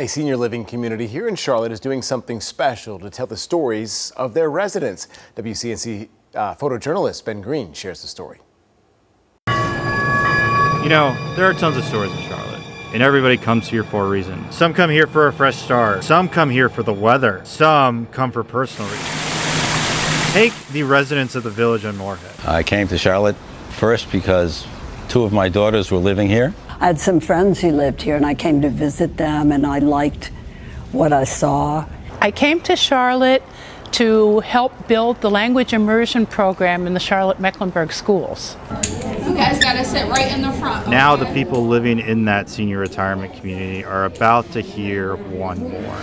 A senior living community here in Charlotte is doing something special to tell the stories of their residents. WCNC photojournalist Ben Green shares the story. You know, there are tons of stories in Charlotte, and everybody comes here for a reason. Some come here for a fresh start. Some come here for the weather. Some come for personal reasons. Take the residents of the Village on Morehead. I came to Charlotte first because two of my daughters were living here. I had some friends who lived here, and I came to visit them, and I liked what I saw. I came to Charlotte to help build the language immersion program in the Charlotte-Mecklenburg schools. You guys gotta sit right in the front. Okay? Now the people living in that senior retirement community are about to hear one more.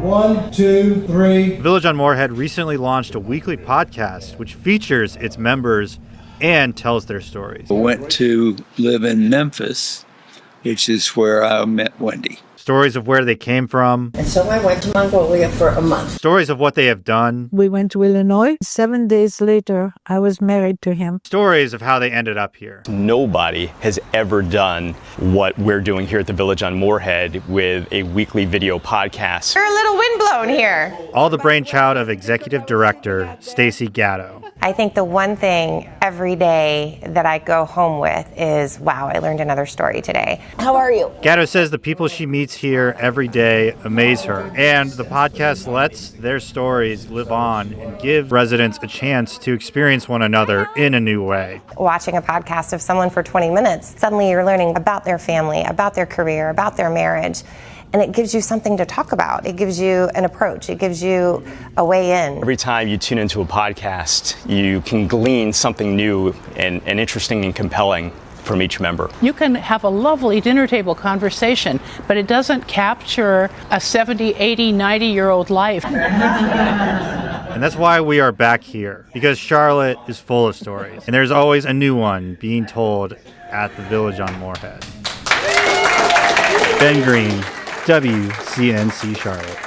1, 2, 3. Village on Morehead recently launched a weekly podcast which features its members and tells their stories. I went to live in Memphis, which is where I met Wendy. Stories of where they came from. And so I went to Mongolia for a month. Stories of what they have done. We went to Illinois. 7 days later, I was married to him. Stories of how they ended up here. Nobody has ever done what we're doing here at the Village on Morehead with a weekly video podcast. You're a little windblown here. All the brainchild of Executive Director Stacy Gatto. I think the one thing every day that I go home with is, wow, I learned another story today. How are you? Gatto says the people she meets here every day amaze her, and the podcast lets their stories live on and give residents a chance to experience one another in a new way. Watching a podcast of someone for 20 minutes, suddenly you're learning about their family, about their career, about their marriage. And it gives you something to talk about. It gives you an approach. It gives you a way in. Every time you tune into a podcast, you can glean something new and interesting and compelling from each member. You can have a lovely dinner table conversation, but it doesn't capture a 70, 80, 90-year-old life. And that's why we are back here, because Charlotte is full of stories. And there's always a new one being told at the Village on Morehead. Ben Green, WCNC Charlotte.